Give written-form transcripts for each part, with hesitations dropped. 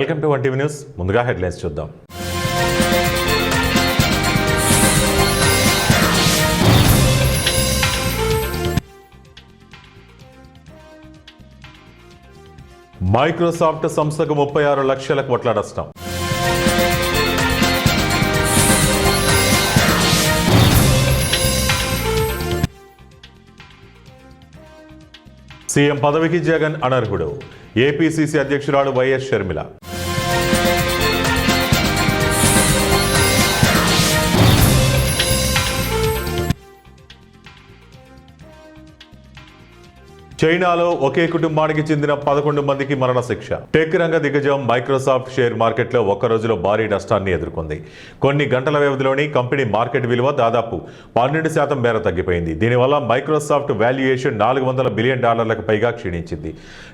Welcome to one TV news. ముందుగా headlines చూద్దాం. Microsoft సంస్థకు 36 లక్షల కోట్ల నష్టం. సీఎం పదవికి జగన్ అనర్హుడు. ఏపీసీసీ అధ్యక్షురాలు వైఎస్ షర్మిల. చైనాలో ఒకే కుటుంబానికి చెందిన 11 మందికి మరణశిక్ష. టెక్ రంగ దిగ్గజం మైక్రోసాఫ్ట్ షేర్ మార్కెట్లో ఒక్క రోజులో భారీ నష్టాన్ని ఎదుర్కొంది. కొన్ని గంటల వ్యవధిలోని కంపెనీ మార్కెట్ విలువ దాదాపు 12% మేర తగ్గిపోయింది. దీనివల్ల మైక్రోసాఫ్ట్ వాల్యుయేషన్ $400 బిలియన్ పైగా క్షీణించింది.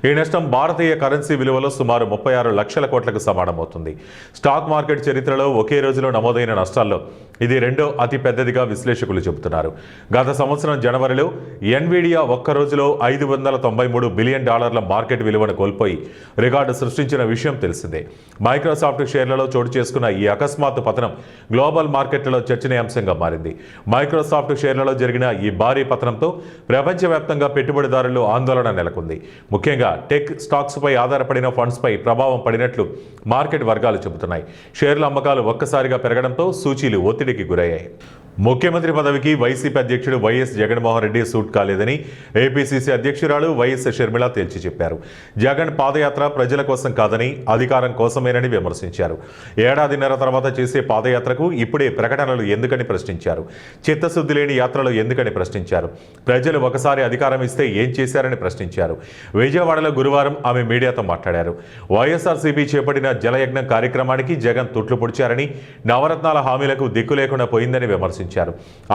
ఈ నష్టం భారతీయ కరెన్సీ విలువలో సుమారు 36 లక్షల కోట్లకు సమానమవుతుంది. స్టాక్ మార్కెట్ చరిత్రలో ఒకే రోజులో నమోదైన నష్టాల్లో ఇది రెండో అతి పెద్దదిగా విశ్లేషకులు చెబుతున్నారు. గత సంవత్సరం జనవరిలో ఎన్విడియా ఒక్క రోజులో $593 బిలియన్ మార్కెట్ విలువను కోల్పోయి రికార్డు సృష్టించిన విషయం తెలిసిందే. మైక్రోసాఫ్ట్ షేర్లలో చోటు చేసుకున్న ఈ అకస్మాత్తు పతనం గ్లోబల్ మార్కెట్లలో చర్చనీయాంశంగా మారింది. మైక్రోసాఫ్ట్ షేర్లలో జరిగిన ఈ భారీ పతనంతో ప్రపంచవ్యాప్తంగా పెట్టుబడిదారుల్లో ఆందోళన నెలకొంది. ముఖ్యంగా టెక్ స్టాక్స్ పై ఆధారపడిన ఫండ్స్ పై ప్రభావం పడినట్లు మార్కెట్ వర్గాలు చెబుతున్నాయి. షేర్ల అమ్మకాలు ఒక్కసారిగా పెరగడంతో సూచీలు ఒత్తిడికి గురయ్యాయి. ముఖ్యమంత్రి పదవికి వైసీపీ అధ్యక్షుడు వైఎస్ జగన్మోహన్ రెడ్డి సూట్ కాలేదని ఏపీసీసీ అధ్యక్షురాలు వైఎస్ షర్మిల తేల్చి చెప్పారు. జగన్ పాదయాత్ర ప్రజల కోసం కాదని అధికారం కోసమేనని విమర్శించారు. ఏడాదిన్నర తర్వాత చేసే పాదయాత్రకు ఇప్పుడే ప్రకటనలు ఎందుకని ప్రశ్నించారు. చిత్తశుద్ధి లేని యాత్రలు ఎందుకని ప్రశ్నించారు. ప్రజలు ఒకసారి అధికారం ఇస్తే ఏం చేశారని ప్రశ్నించారు. విజయవాడలో గురువారం ఆమె మీడియాతో మాట్లాడారు. వైఎస్ఆర్సీపీ చేపట్టిన జలయజ్ఞం కార్యక్రమానికి జగన్ తుట్లు పొడిచారని, నవరత్నాల హామీలకు దిక్కు లేకుండా పోయిందని విమర్శించారు.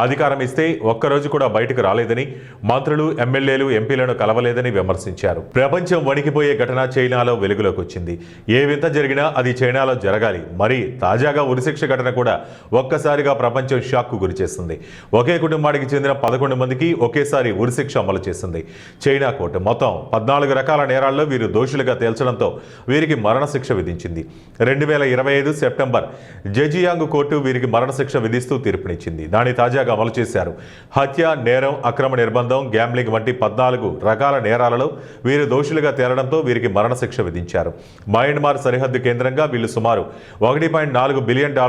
అధికారం ఇస్తే ఒక్కరోజు కూడా బయటకు రాలేదని, మంత్రులు ఎమ్మెల్యేలు ఎంపీలను కలవలేదని విమర్శించారు. ప్రపంచం వణికిపోయే ఘటన చైనాలో వెలుగులోకి వచ్చింది. ఏ వింత జరిగినా అది చైనాలో జరగాలి. మరి తాజాగా ఉరిశిక్ష ఘటన కూడా ఒక్కసారిగా ప్రపంచం షాక్కు గురిచేస్తుంది. ఒకే కుటుంబానికి చెందిన 11 మందికి ఒకేసారి ఉరిశిక్ష అమలు చేసింది చైనా కోర్టు. మొత్తం 14 రకాల నేరాల్లో వీరు దోషులుగా తేల్చడంతో వీరికి మరణశిక్ష విధించింది. 2025 సెప్టెంబర్ జెజియాంగ్ కోర్టు వీరికి మరణశిక్ష విధిస్తూ తీర్పునిచ్చింది. దాన్ని తాజాగా అమలు చేశారు. హత్య, నేరం, అక్రమ నిర్బంధం, గ్యాంబ్లింగ్ వంటి 14 రకాల నేరాలలో వీరు దోషులుగా తేలడంతో వీరికి మరణశిక్ష విధించారు. మయన్మార్ సరిహద్దు కేంద్రంగా వీళ్ళు సుమారు $1.4 బిలియన్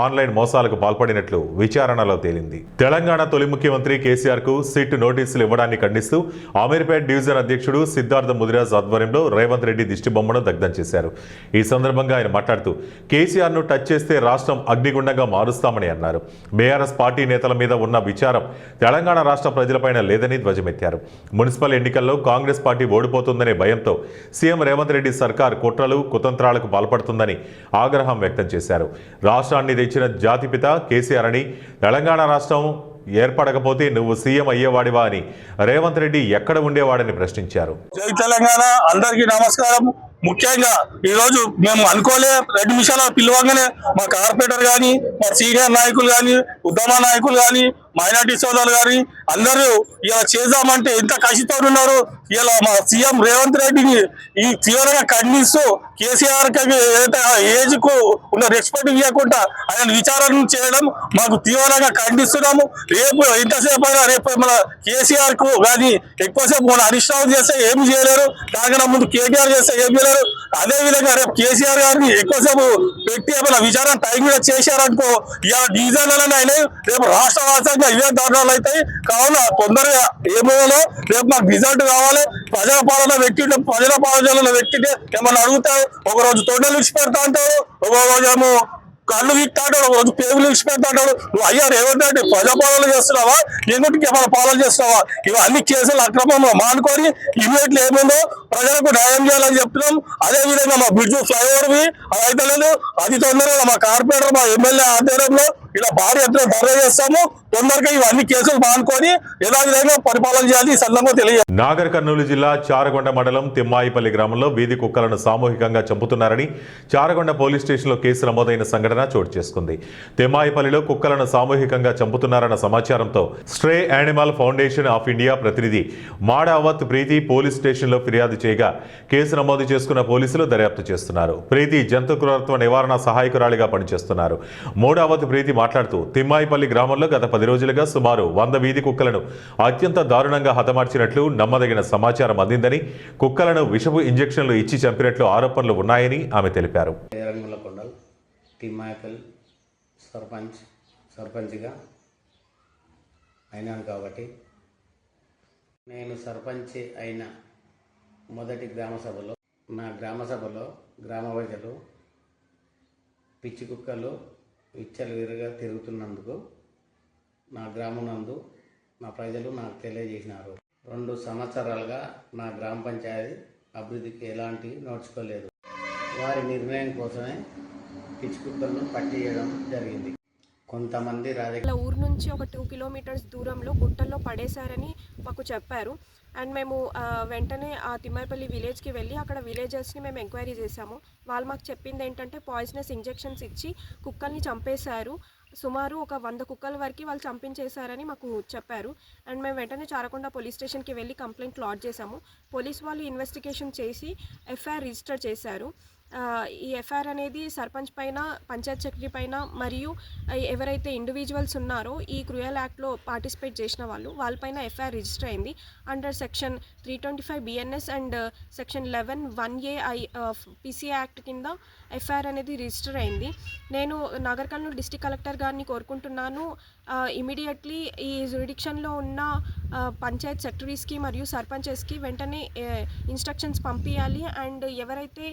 ఆన్లైన్ మోసాలకు పాల్పడినట్లు విచారణలో తేలింది. తెలంగాణ తొలి ముఖ్యమంత్రి కేసీఆర్ కు సిట్ నోటీసులు ఇవ్వడాన్ని ఖండిస్తూ అమీర్పేట్ డివిజన్ అధ్యక్షుడు సిద్ధార్థ ముదిరాజ్ ఆధ్వర్యంలో రేవంత్ రెడ్డి దిష్టిబొమ్మను దగ్ధం చేశారు. ఈ సందర్భంగా ఆయన మాట్లాడుతూ కేసీఆర్ ను టచ్ చేస్తే రాష్ట్రం అగ్నిగుండంగా మారుస్తామని అన్నారు. బీఆర్ఎస్ పార్టీ నేతల మీద ఉన్న విచారం తెలంగాణ రాష్ట్ర ప్రజలపైన లేదని ధ్వజమెత్తారు. మున్సిపల్ ఎన్నికల్లో కాంగ్రెస్ పార్టీ ఓడిపోతుందనే భయంతో సీఎం రేవంత్ రెడ్డి సర్కార్ కుట్రలు, కుతంత్రాలకు పాల్పడుతుందని ఆగ్రహం వ్యక్తం చేశారు. రాష్ట్రాన్ని తెచ్చిన జాతిపిత కేసీఆర్ అని, తెలంగాణ రాష్ట్రం ఏర్పడకపోతే నువ్వు సీఎం అయ్యేవాడివా అని రేవంత్ రెడ్డి ఎక్కడ ఉండేవాడని ప్రశ్నించారు. జై తెలంగాణ, అందరికీ నమస్కారం. ముఖ్యంగా ఈరోజు మేము అనుకోలే 2 నిమిషాలు పిలవగానే మా కార్పొరేటర్ కానీ, మా సీనియర్ నాయకులు కానీ, ఉద్యమ నాయకులు కానీ, మైనార్టీ సోదరులు కానీ అందరూ ఇలా చేద్దామంటే ఎంత కసితో ఉన్నారు. ఇలా మా సీఎం రేవంత్ రెడ్డిని ఈ తీవ్రంగా ఖండిస్తూ కేసీఆర్ ఏజ్ కు ఉన్న రెస్పెక్ట్ ఇవ్వకుండా ఆయన విచారణ చేయడం మాకు తీవ్రంగా ఖండిస్తున్నాము. రేపు ఎంతసేపు అయినా రేపు మన కేసీఆర్ కు కానీ ఎక్కువసేపు మన హరీష్ రావు చేస్తే ఏమి చేయలేరు, దానికన్నా ముందు కేటీఆర్ చేస్తే ఏమి చేయలేరు. అదే విధంగా రేపు కేసీఆర్ గారిని ఎక్కువసేపు పెట్టి ఏమైనా విచారణ టైం కూడా చేశారనుకో ఇలా డివిజన్లనే అయినాయి. రేపు రాష్ట్ర వ్యాప్తంగా ఇవే దారుణాలు అవుతాయి. కావున తొందరగా ఏమో రేపు మాకు రిజల్ట్ కావాలి. ప్రజల పాలన వ్యక్తి ప్రజల పాలన వ్యక్తికి ఏమన్నా అడుగుతారు. ఒకరోజు తొండలు ఇచ్చి పెడతా అంటారు, ఒక రోజు ఏమో కళ్ళు వీక్తాడు, ఒక రోజు పేగులు ఇచ్చి పెడతా అంటాడు. నువ్వు అయ్యా రేవంత్ రెడ్డి ప్రజాపాలన చేస్తున్నావా, ఎందుకు ఏమైనా పాలన చేస్తున్నావా? ఇవన్నీ కేసులు అక్రమంలో మానుకొని ఇమీడియట్లీ ఏముందో ప్రజలకు న్యాయం చేయాలని చెప్తున్నాం. అదే విధంగా మా బ్రిడ్జ్ ఫ్లైఓవర్వి అది అయితే లేదు, అది తొందరగా మా కార్పొరేటర్ మా ఎమ్మెల్యే ఆధ్వర్యంలో ఇలా భారీ ఎత్తున ధర్నా చేస్తాము. తొందరగా ఇవన్నీ కేసులు మానుకొని యథావిధంగా పరిపాలన చేయాలి. సందర్భంగా తెలియదు. నాగర్ కర్నూలు జిల్లా చారగొండ మండలం తిమ్మాయిపల్లి గ్రామంలో వీధి కుక్కలను సామూహికంగా చంపుతున్నారని చారగొండ పోలీస్ స్టేషన్లో కేసు నమోదైన సంఘటన చోటు చేసుకుంది. తిమ్మాయిపల్లిలో కుక్కలను సామూహికంగా చంపుతున్నారన్న సమాచారంతో stray animal foundation of India ప్రతినిధి మాడ అవత్ ప్రీతి పోలీస్ స్టేషన్లో ఫిర్యాదు చేయగా కేసు నమోదు చేసుకున్న పోలీసులు దర్యాప్తు చేస్తున్నారు. ప్రీతి జంతు క్రూరత్వ నివారణ సహాయకురాలిగా పనిచేస్తున్నారు. మూడవది ప్రీతి మాట్లాడుతూ తిమ్మాయిపల్లి గ్రామంలో గత 10 రోజులుగా సుమారు 100 వీధి కుక్కలను అత్యంత దారుణంగా హతమార్చినట్లు నమ్మదగిన సమాచారం అందిందని, కుక్కలను విషపు ఇంజెక్షన్లు ఇచ్చి చంపినట్లు ఆరోపణలు ఉన్నాయని ఆమె తెలిపారు. తిమ్మాయిపల్లి సర్పంచ్గా అయినాను కాబట్టి నేను సర్పంచ్ అయిన మొదటి గ్రామసభలో నా గ్రామసభలో గ్రామ ప్రజలు పిచ్చి కుక్కలు విచ్చలవిడిగా తిరుగుతున్నందుకు నా గ్రామం నందు నా ప్రజలు నాకు తెలియజేసినారు. 2 సంవత్సరాలుగా నా గ్రామ పంచాయతీ అభివృద్ధికి ఎలాంటి నోచుకోలేదు. వారి నిర్ణయం కోసమే పిచ్చి కుక్కలను పట్టివేయడం జరిగింది. కొంతమంది ఊరు నుంచి ఒక 2 కిలోమీటర్స్ దూరంలో గుట్టల్లో పడేశారని మాకు చెప్పారు. అండ్ మేము వెంటనే ఆ తిమ్మాయిపల్లి విలేజ్కి వెళ్ళి అక్కడ విలేజర్స్ని మేము ఎంక్వైరీ చేశాము. వాళ్ళు మాకు చెప్పింది ఏంటంటే పాయిజనస్ ఇంజెక్షన్స్ ఇచ్చి కుక్కల్ని చంపేశారు. సుమారు ఒక 100 కుక్కల వరకు వాళ్ళు చంపించేశారని మాకు చెప్పారు. అండ్ మేము వెంటనే చారకొండ పోలీస్ స్టేషన్కి వెళ్ళి కంప్లైంట్ లాడ్జ్ చేశాము. పోలీస్ వాళ్ళు ఇన్వెస్టిగేషన్ చేసి ఎఫ్ఐఆర్ రిజిస్టర్ చేశారు. ఈ ఎఫ్ఐఆర్ అనేది సర్పంచ్ పైన, పంచాయత్ సెక్రటరీ పైన మరియు ఎవరైతే ఇండివిజువల్స్ ఉన్నారో ఈ క్రూయల్ యాక్ట్లో పార్టిసిపేట్ చేసిన వాళ్ళపైన ఎఫ్ఐఆర్ రిజిస్టర్ అయింది. Under section 325 BNS and section 11(1)A PCA act కింద ఎఫ్ఐఆర్ అనేది రిజిస్టర్ అయింది. నేను నాగర్ కర్నూలు డిస్ట్రిక్ట్ కలెక్టర్ గారిని కోరుకుంటున్నాను, ఇమీడియట్లీ ఈ జ్యూరిడిక్షన్లో ఉన్న పంచాయత్ సెక్రటరీస్కి మరియు సర్పంచెస్కి వెంటనే ఇన్స్ట్రక్షన్స్ పంపించాలి. అండ్ ఎవరైతే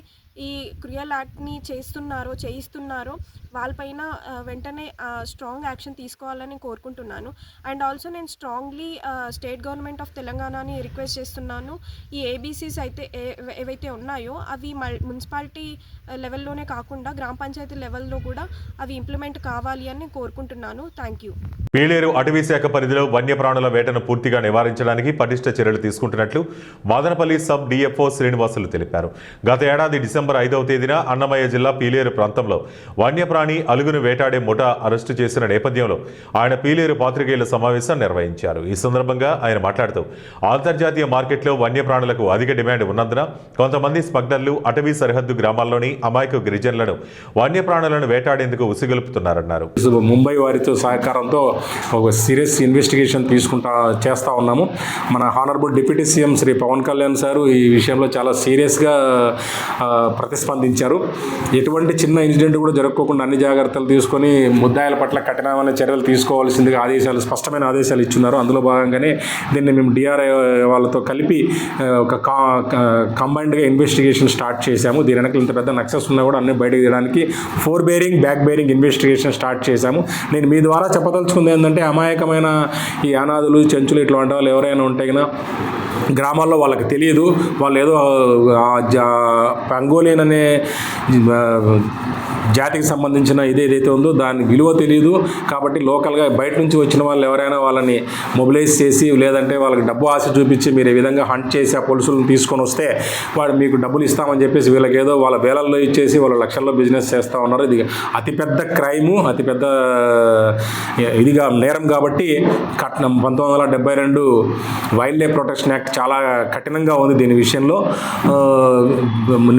ఈ క్రూయల్ యాక్ట్ని చేయిస్తున్నారో వాళ్ళపైన వెంటనే స్ట్రాంగ్ యాక్షన్ తీసుకోవాలని కోరుకుంటున్నాను. అండ్ ఆల్సో నేను స్ట్రాంగ్లీ స్టేట్ గవర్నమెంట్ ఆఫ్ తెలంగాణని రిక్వెస్ట్ చేస్తున్నాను, ఈ ABCs అయితే ఏవైతే ఉన్నాయో అవి మున్సిపాలిటీ లెవెల్లోనే కాకుండా గ్రామ పంచాయతీ లెవెల్లో కూడా అవి ఇంప్లిమెంట్ కావాలి అని కోరుకుంటున్నాను. Thank you. పీలేరు అటవీ శాఖ పరిధిలో వన్యప్రాణుల వేటను పూర్తిగా నివారించడానికి పటిష్ట చర్యలు తీసుకుంటున్నట్లు మదనపల్లి సబ్ DFO శ్రీనివాసులు తెలిపారు. గత ఏడాది డిసెంబర్ 5వ తేదీన అన్నమయ్య జిల్లా పీలేరు ప్రాంతంలో వన్యప్రాణి అలుగును వేటాడే ముఠా అరెస్టు చేసిన నేపథ్యంలో ఆయన పీలేరు పాత్రికేయుల సమావేశం నిర్వహించారు. ఈ సందర్భంగా ఆయన మాట్లాడుతూ అంతర్జాతీయ మార్కెట్లో వన్యప్రాణులకు అధిక డిమాండ్ ఉన్నందున కొంతమంది స్మగ్లర్లు అటవీ సరిహద్దు గ్రామాల్లోని అమాయక గిరిజనులను వన్యప్రాణులను వేటాడేందుకు ఉసిగొలుపుతున్నారన్నారు. ముంబై వారితో సహకారంతో ఒక సీరియస్ ఇన్వెస్టిగేషన్ చేస్తూ ఉన్నాము. మన honourable deputy CM Shri Pawan Kalyan sir ఈ విషయంలో చాలా సీరియస్గా ప్రతిస్పందించారు. ఎటువంటి చిన్న ఇన్సిడెంట్ కూడా జరగకోకుండా అన్ని జాగ్రత్తలు తీసుకొని ముద్దాయిల పట్ల కఠినమైన చర్యలు తీసుకోవాల్సిందిగా స్పష్టమైన ఆదేశాలు ఇచ్చున్నారు. అందులో భాగంగానే దీన్ని మేము DRI వాళ్ళతో కలిపి ఒక కంబైన్డ్గా ఇన్వెస్టిగేషన్ స్టార్ట్ చేశాము. దీని వెనక ఇంత పెద్ద నక్సెస్ ఉన్నా కూడా అన్ని బయటకు తీయడానికి బ్యాక్ బేరింగ్ ఇన్వెస్టిగేషన్ స్టార్ట్ చేశాము. నేను మీ ద్వారా చెప్పదలుచుకుంది ఏంటంటే అమాయకమైన ఈ అనాథులు, చెంచులు ఇట్లాంటి వాళ్ళు ఎవరైనా ఉంటే కన్నా గ్రామాల్లో వాళ్ళకి తెలియదు, వాళ్ళు ఏదో పంగోలియన్ అనే జాతికి సంబంధించిన ఏదైతే ఉందో దాని విలువ తెలియదు. కాబట్టి లోకల్గా బయట నుంచి వచ్చిన వాళ్ళు ఎవరైనా వాళ్ళని మొబిలైజ్ చేసి లేదంటే వాళ్ళకి డబ్బు ఆశ చూపించి మీరు ఈ విధంగా హంట్ చేసి ఆ పోలీసులను తీసుకొని వస్తే వాడు మీకు డబ్బులు ఇస్తామని చెప్పేసి వీళ్ళకి ఏదో వాళ్ళ వేలల్లో ఇచ్చేసి వాళ్ళ లక్షల్లో బిజినెస్ చేస్తూ ఉన్నారు. ఇది అతిపెద్ద క్రైము, అతిపెద్ద ఇదిగా నేరం. కాబట్టి 1972 వైల్డ్ లైఫ్ ప్రొటెక్షన్ యాక్ట్ చాలా కఠినంగా ఉంది. దీని విషయంలో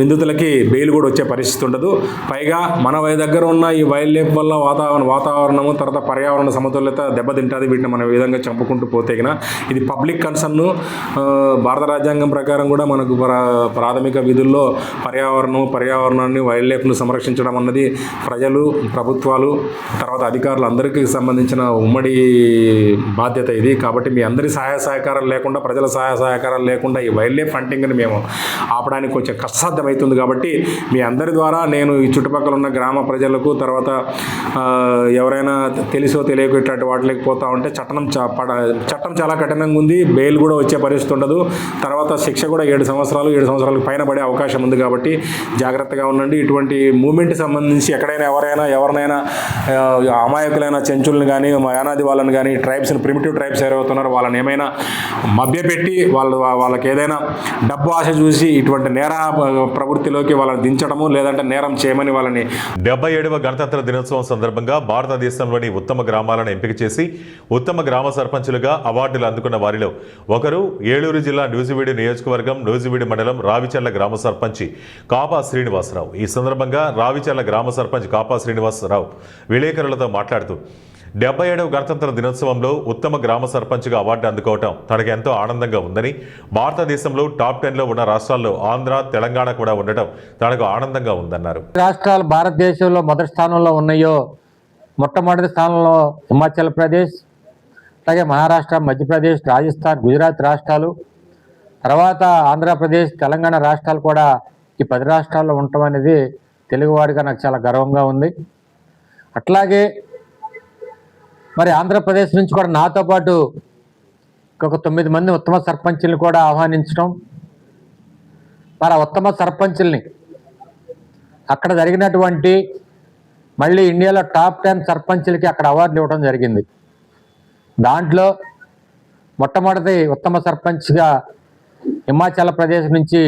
నిందితులకి బెయిల్ కూడా వచ్చే పరిస్థితి ఉండదు. పైగా మన దగ్గర ఉన్న ఈ వైల్డ్ లైఫ్ వల్ల వాతావరణము తర్వాత పర్యావరణ సమతుల్యత దెబ్బతింటుంది. వీటిని మనం ఈ విధంగా చంపుకుంటూ పోతే కన్నా ఇది పబ్లిక్ కన్సర్న్. భారత రాజ్యాంగం ప్రకారం కూడా మనకు ప్రాథమిక విధుల్లో పర్యావరణాన్ని వైల్డ్ లైఫ్ను సంరక్షించడం అన్నది ప్రజలు, ప్రభుత్వాలు, తర్వాత అధికారులు అందరికీ సంబంధించిన ఉమ్మడి బాధ్యత ఇది. కాబట్టి మీ అందరి సహాయ సహకారాలు లేకుండా, ప్రజల సహాయ సహకారాలు లేకుండా ఈ వైల్డ్ లైఫ్ హంటింగ్ని మేము ఆపడానికి కొంచెం కష్టసాధ్యమవుతుంది. కాబట్టి మీ అందరి ద్వారా నేను ఈ చుట్టుపక్కల ఉన్న గ్రామ ప్రజలకు, తర్వాత ఎవరైనా తెలుసో తెలియక ఇట్లాంటి వాటికి పోతా ఉంటే చట్టం చాలా కఠినంగా ఉంది. బెయిల్ కూడా వచ్చే పరిస్థితి ఉండదు. తర్వాత శిక్ష కూడా 7 సంవత్సరాలకు పైన పడే అవకాశం ఉంది. కాబట్టి జాగ్రత్తగా ఉండండి. ఇటువంటి మూమెంట్కి సంబంధించి ఎక్కడైనా ఎవరినైనా అమాయకులైన చెంచులను కానీ, యానాది వాళ్ళని కానీ, ప్రిమిటివ్ ట్రైబ్స్ ఎవరవుతున్నారో వాళ్ళని ఏమైనా మభ్యపెట్టి వాళ్ళకి ఏదైనా డబ్బు ఆశ చూసి ఇటువంటి నేర ప్రవృత్తిలోకి వాళ్ళని దించడము, లేదంటే నేరం చేయమని వాళ్ళని 77వ గణతంత్ర దినోత్సవం సందర్భంగా భారతదేశంలోని ఉత్తమ గ్రామాలను ఎంపిక చేసి ఉత్తమ గ్రామ సర్పంచులుగా అవార్డులు అందుకున్న వారిలో ఒకరు ఏలూరు జిల్లా నూజివీడు నియోజకవర్గం నూజివీడు మండలం రావిచర్ల గ్రామ సర్పంచి కాపా శ్రీనివాసరావు. ఈ సందర్భంగా రావిచర్ల గ్రామ సర్పంచ్ కాపా శ్రీనివాసరావు విలేకరులతో మాట్లాడుతూ 77వ గణతంత్ర దినోత్సవంలో ఉత్తమ గ్రామ సర్పంచ్గా అవార్డు అందుకోవటం తనకు ఎంతో ఆనందంగా ఉందని, భారతదేశంలో టాప్ 10లో ఉన్న రాష్ట్రాల్లో ఆంధ్ర, తెలంగాణ కూడా ఉండటం తనకు ఆనందంగా ఉందన్నారు. రాష్ట్రాలు భారతదేశంలో మొదటి స్థానంలో ఉన్నాయో మొట్టమొదటి స్థానంలో హిమాచల్ ప్రదేశ్, అలాగే మహారాష్ట్ర, మధ్యప్రదేశ్, రాజస్థాన్, గుజరాత్ రాష్ట్రాలు, తర్వాత ఆంధ్రప్రదేశ్, తెలంగాణ రాష్ట్రాలు కూడా ఈ 10 రాష్ట్రాల్లో ఉండటం అనేది తెలుగువాడిగా నాకు చాలా గర్వంగా ఉంది. అట్లాగే మరి ఆంధ్రప్రదేశ్ నుంచి కూడా నాతో పాటు ఒక 9 మంది ఉత్తమ సర్పంచుల్ని కూడా ఆహ్వానించడం, మరి ఆ ఉత్తమ సర్పంచుల్ని అక్కడ జరిగినటువంటి మళ్ళీ ఇండియాలో టాప్ 10 సర్పంచులకి అక్కడ అవార్డులు ఇవ్వడం జరిగింది. దాంట్లో మొట్టమొదటి ఉత్తమ సర్పంచ్గా హిమాచల్ ప్రదేశ్ నుంచి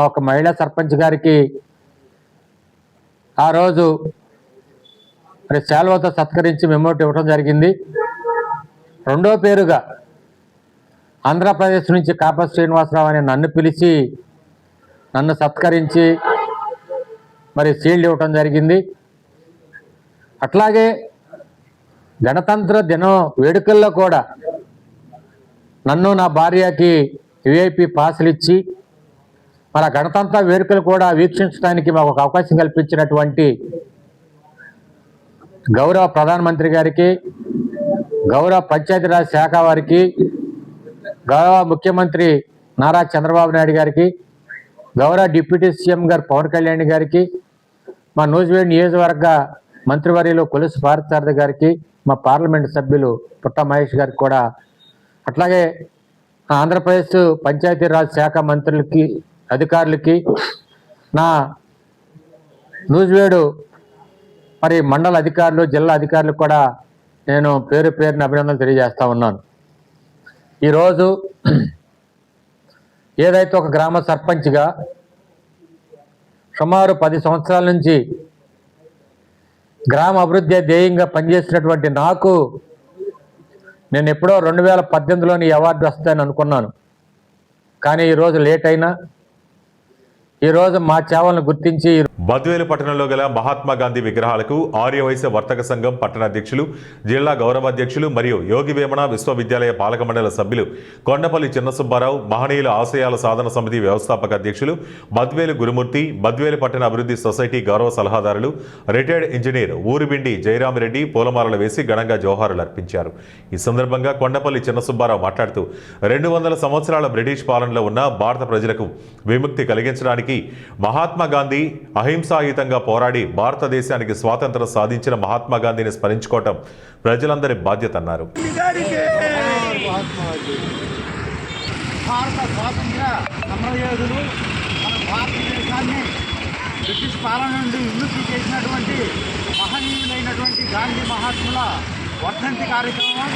ఒక మహిళా సర్పంచ్ గారికి ఆ రోజు మరి శాల్వాతో సత్కరించి మెమోట్ ఇవ్వడం జరిగింది. రెండో పేరుగా ఆంధ్రప్రదేశ్ నుంచి కాపా శ్రీనివాసరావు అని నన్ను పిలిచి నన్ను సత్కరించి మరి షీల్డ్ ఇవ్వటం జరిగింది. అట్లాగే గణతంత్ర దినం వేడుకల్లో కూడా నన్ను నా భార్యకి విఐపి పాసులు ఇచ్చి మరి ఆ గణతంత్ర వేడుకలు కూడా వీక్షించడానికి మాకు ఒక అవకాశం కల్పించినటువంటి గౌరవ ప్రధానమంత్రి గారికి, గౌరవ పంచాయతీరాజ్ శాఖ వారికి, గౌరవ ముఖ్యమంత్రి నారా చంద్రబాబు నాయుడు గారికి, గౌరవ డిప్యూటీ సీఎం గారు పవన్ కళ్యాణ్ గారికి, మా నూజివీడు నియోజకవర్గ మంత్రివర్యులు కొలుసు పార్థసారథి గారికి, మా పార్లమెంటు సభ్యులు పుట్ట మహేష్ గారికి కూడా, అట్లాగే ఆంధ్రప్రదేశ్ పంచాయతీరాజ్ శాఖ మంత్రులకి, అధికారులకి, నా నూజివీడు మరి మండల అధికారులు, జిల్లా అధికారులకు కూడా నేను పేరు పేరున అభినందనలు తెలియజేస్తా ఉన్నాను. ఈరోజు ఏదైతే ఒక గ్రామ సర్పంచ్గా సుమారు 10 సంవత్సరాల నుంచి గ్రామ అభివృద్ధి ధ్యేయంగా పనిచేసినటువంటి నాకు నేను ఎప్పుడో 2018లోని ఈ అవార్డు వస్తాయని అనుకున్నాను. కానీ ఈరోజు లేట్ అయినా ఈరోజు మా సేవలను గుర్తించి బద్వేలు పట్టణంలో గల మహాత్మా గాంధీ విగ్రహాలకు ఆర్యవైశ్య వర్తక సంఘం పట్టణ అధ్యక్షులు, జిల్లా గౌరవ అధ్యక్షులు మరియు యోగి వేమన విశ్వవిద్యాలయ పాలక మండలి సభ్యులు కొండపల్లి చిన్న సుబ్బారావు, మహనీయుల ఆశయాల సాధన సమితి వ్యవస్థాపక అధ్యక్షులు బద్వేలు గురుమూర్తి, బద్వేలు పట్టణ అభివృద్ధి సొసైటీ గౌరవ సలహాదారులు, రిటైర్డ్ ఇంజనీర్ ఊరిబిండి జయరామిరెడ్డి పూలమాలలు వేసి ఘనంగా జోహారులు అర్పించారు. ఈ సందర్భంగా కొండపల్లి చిన్న సుబ్బారావు మాట్లాడుతూ 200 సంవత్సరాల బ్రిటిష్ పాలనలో ఉన్న భారత ప్రజలకు విముక్తి కలిగించడానికి మహాత్మా గాంధీ అహింసాయుతంగా పోరాడి భారతదేశానికి స్వాతంత్రం సాధించిన మహాత్మా గాంధీని స్మరించుకోవటం ప్రజలందరి బాధ్యత అన్నారు. భారత స్వాతంత్ర సమరయోధులు మన భారతదేశాన్ని బ్రిటిష్ పాలన నుండి విముక్తి చేసినటువంటి మహనీయులైనటువంటి గాంధీ మహాత్ముల వర్ధంతి కార్యక్రమం,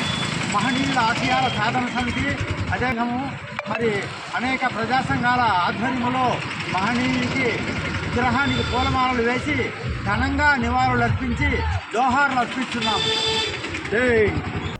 మహనీయుల ఆశయాల సాధన సమితి, అదేవిధము మరి అనేక ప్రజా సంఘాల ఆధ్వర్యంలో మహనీయుడికి విగ్రహానికి పూలమాలలు వేసి ఘనంగా నివాళులు అర్పించి జోహార్లు అర్పిస్తున్నాము.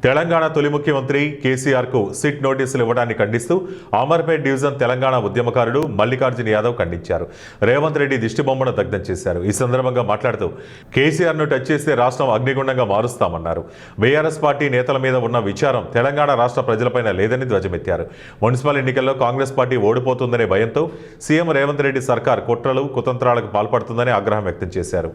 తెలంగాణ తొలి ముఖ్యమంత్రి కేసీఆర్కు సిట్ నోటీసులు ఇవ్వడాన్ని ఖండిస్తూ అమర్పేట్ డివిజన్ తెలంగాణ ఉద్యమకారుడు మల్లికార్జున యాదవ్ ఖండించారు. రేవంత్ రెడ్డి దిష్టిబొమ్మను దగ్ధం చేశారు. ఈ సందర్భంగా మాట్లాడుతూ కేసీఆర్ను టచ్ చేస్తే రాష్ట్రం అగ్నిగుండంగా మారుస్తామన్నారు. బీఆర్ఎస్ పార్టీ నేతల మీద ఉన్న విచారం తెలంగాణ రాష్ట్ర ప్రజలపైన లేదని ధ్వజమెత్తారు. మున్సిపల్ ఎన్నికల్లో కాంగ్రెస్ పార్టీ ఓడిపోతుందనే భయంతో సీఎం రేవంత్ రెడ్డి సర్కార్ కుట్రలు కుతంత్రాలకు పాల్పడుతుందని ఆగ్రహం వ్యక్తం చేశారు.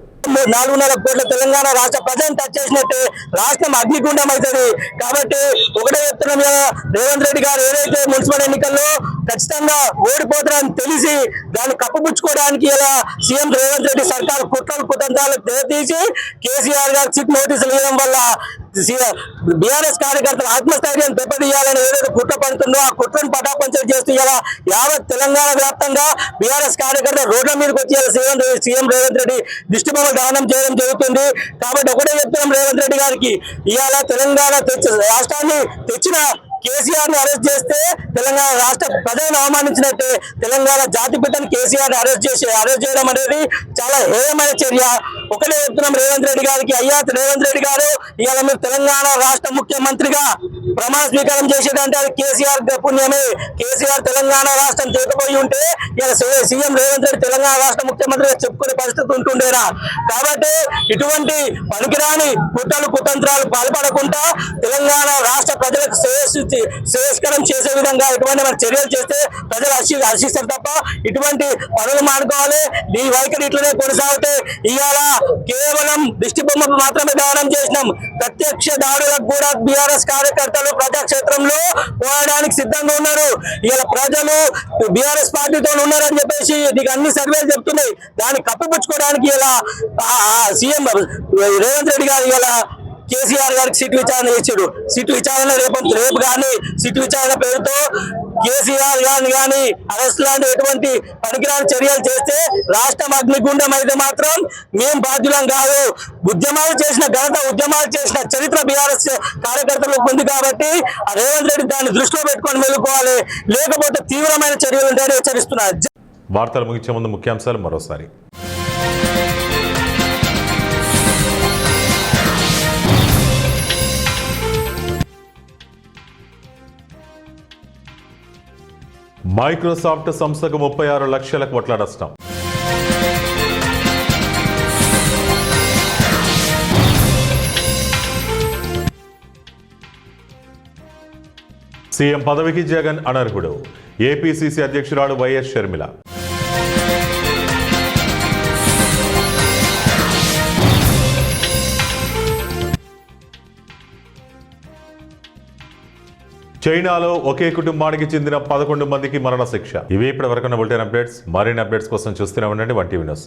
4.5 కోట్ల తెలంగాణ రాష్ట్ర ప్రజలను టచ్ చేసినట్టు రాష్ట్రం అగ్నిగుండం అవుతుంది. కాబట్టి ఒకటే చెప్తున్నాం కదా, రేవంత్ రెడ్డి గారు ఏదైతే మున్సిపల్ ఎన్నికల్లో ఖచ్చితంగా ఓడిపోతారని తెలిసి దాన్ని కప్పుపుచ్చుకోవడానికి ఇలా సీఎం రేవంత్ రెడ్డి సర్కార్ కుట్రలు కుతంత్రాలు తీసి కేసీఆర్ గారు సిట్ నోటీసులు ఇవ్వడం వల్ల బీఆర్ఎస్ కార్యకర్తలు ఆత్మస్థైర్యం దెబ్బతీయాలని ఏదైతే కుట్ర పడుతుందో ఆ కుట్రను పటాపంచలు చేస్తూ ఇలా యావత్ తెలంగాణ వ్యాప్తంగా బీఆర్ఎస్ కార్యకర్తలు రోడ్ల మీదకి వచ్చి సీఎం రేవంత్ రెడ్డి దిష్టిబొమ్మలు దానం చేయడం జరుగుతుంది. కాబట్టి ఒకటే చెప్తున్నాం రేవంత్ రెడ్డి గారికి, ఇవాళ తెలంగాణ రాష్ట్రాన్ని తెచ్చిన కేసీఆర్ ని అరెస్ట్ చేస్తే తెలంగాణ రాష్ట్ర ప్రజలను అవమానించినట్టే. తెలంగాణ జాతిపితని కేసీఆర్ ని అరెస్ట్ చేయడం అనేది చాలా హేయమైన చర్య. ఒకటే చెప్తున్నాం రేవంత్ రెడ్డి గారికి, అయ్యా రేవంత్ రెడ్డి గారు, ఇవాళ మీరు తెలంగాణ రాష్ట్ర ముఖ్యమంత్రిగా ప్రమాణ స్వీకారం చేసేదంటే అది కేసీఆర్ పుణ్యమే. కేసీఆర్ తెలంగాణ రాష్ట్రం చేయకపోయి ఉంటే ఇలా సీఎం రేవంత్ రెడ్డి తెలంగాణ రాష్ట్ర ముఖ్యమంత్రిగా చెప్పుకునే పరిస్థితి ఉంటుండేనా? కాబట్టి ఇటువంటి పనికిరాని కుతంత్రాలు పాల్పడకుండా తెలంగాణ రాష్ట్ర ప్రజలకు శ్రేయస్కరం చేసే విధంగా ఇటువంటి చర్యలు చేస్తే ప్రజలు హర్షిస్తారు తప్ప ఇటువంటి పనులు మానుకోవాలి. ఈ వైఖరి ఇట్లనే కొనసాగితే ఇవాళ కేవలం దిష్టి బొమ్మ మాత్రమే దానం చేసినాం. ప్రత్యక్ష దాడులకు కూడా బీఆర్ఎస్ కార్యకర్తలు ప్రజాక్షేత్రంలో పోరాడడానికి సిద్ధంగా ఉన్నారు. ఇవాళ ప్రజలు బీఆర్ఎస్ పార్టీతో ఉన్నారని చెప్పేసి నీకు అన్ని సర్వేలు చెప్తున్నాయి. దాన్ని కప్పిపుచ్చుకోవడానికి ఇలా సీఎం రేవంత్ రెడ్డి గారు ఇలా కేసీఆర్ గారికి సిట్ విచారణ చేశాడు. సిట్ విచారణ రేపు కానీ సిట్ విచారణ పేరుతో కేసీఆర్ గారిని కానీ అరెస్ట్ లాంటి ఎటువంటి పనికిరాని చర్యలు చేస్తే రాష్ట్రం అగ్నిగుండం అయితే మాత్రం మేం బాధ్యులం కాదు. ఉద్యమాలు చేసిన చరిత్ర బీఆర్ఎస్ కార్యకర్తలకు ఉంది కాబట్టి రేవంత్ రెడ్డి దాన్ని దృష్టిలో పెట్టుకొని వెళ్ళుకోవాలి, లేకపోతే తీవ్రమైన చర్యలు ఉంటాయని హెచ్చరిస్తున్నారు. వార్తలు ముగించే ముందు ముఖ్యాంశాలు మరోసారి. మైక్రోసాఫ్ట్ సంస్థకు 36 లక్షల కోట్ల నష్టం. సీఎం పదవికి జగన్ అనర్హుడు. ఏపీసీసీ అధ్యక్షురాలు వైఎస్ షర్మిల. చైనాలో ఒకే కుటుంబానికి చెందిన 11 మందికి మరణశిక్ష. ఇవి ఇప్పటి వరకు బులెటిన్ అప్డేట్స్. మరిన్ని అప్డేట్స్ కోసం చూస్తూనే ఉండండి 1 టీవీ న్యూస్.